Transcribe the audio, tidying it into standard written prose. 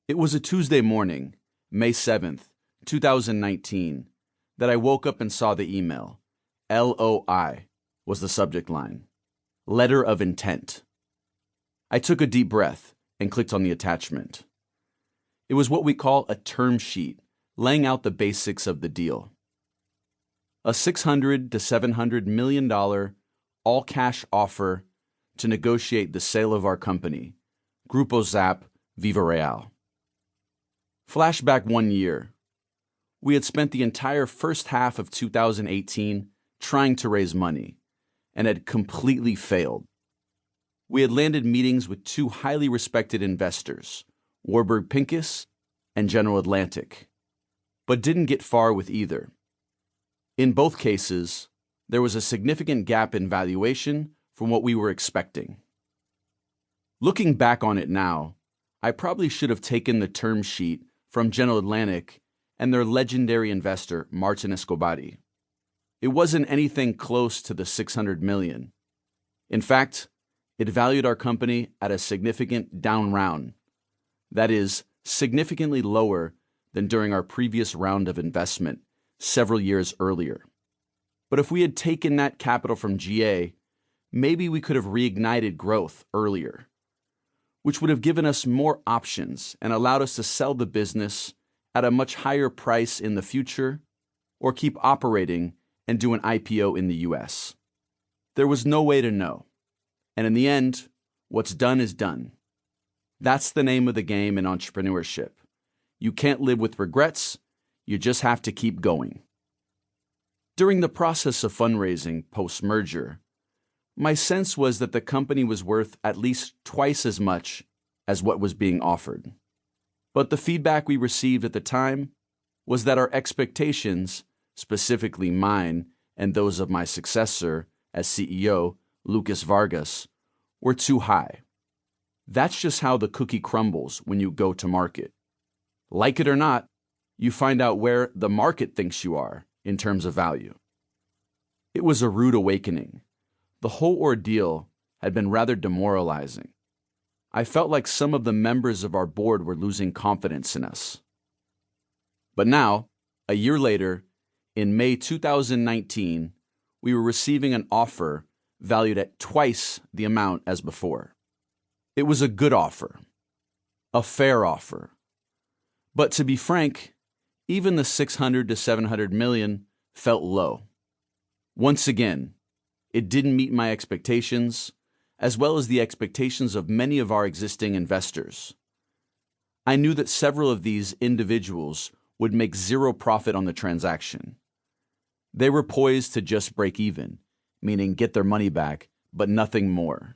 It was a Tuesday morning, May 7th, 2019, that I woke up and saw the email. LOI was the subject line. Letter of intent. I took a deep breath and clicked on the attachment. It was what we call a term sheet, laying out the basics of the deal. A $600 to $700 million all-cash offer to negotiate the sale of our company, Grupo Zap Viva Real. Flashback 1 year. We had spent the entire first half of 2018 trying to raise money, and had completely failed. We had landed meetings with two highly respected investors, Warburg Pincus and General Atlantic, but didn't get far with either. In both cases, there was a significant gap in valuation from what we were expecting. Looking back on it now, I probably should have taken the term sheet from General Atlantic and their legendary investor, Martin Escobari. It wasn't anything close to the $600 million. In fact, it valued our company at a significant down round. That is, significantly lower than during our previous round of investment several years earlier. But if we had taken that capital from GA, maybe we could have reignited growth earlier, which would have given us more options and allowed us to sell the business at a much higher price in the future or keep operating and do an IPO in the US. There was no way to know. And in the end, what's done is done. That's the name of the game in entrepreneurship. You can't live with regrets, you just have to keep going. During the process of fundraising post-merger, my sense was that the company was worth at least twice as much as what was being offered. But the feedback we received at the time was that our expectations, specifically mine and those of my successor as CEO, Lucas Vargas, were too high. That's just how the cookie crumbles when you go to market. Like it or not, you find out where the market thinks you are in terms of value. It was a rude awakening. The whole ordeal had been rather demoralizing. I felt like some of the members of our board were losing confidence in us. But now, a year later, in May 2019, we were receiving an offer valued at twice the amount as before. It was a good offer, a fair offer. But to be frank, even the $600 to $700 million felt low. Once again, it didn't meet my expectations, as well as the expectations of many of our existing investors. I knew that several of these individuals would make zero profit on the transaction. They were poised to just break even, meaning get their money back, but nothing more.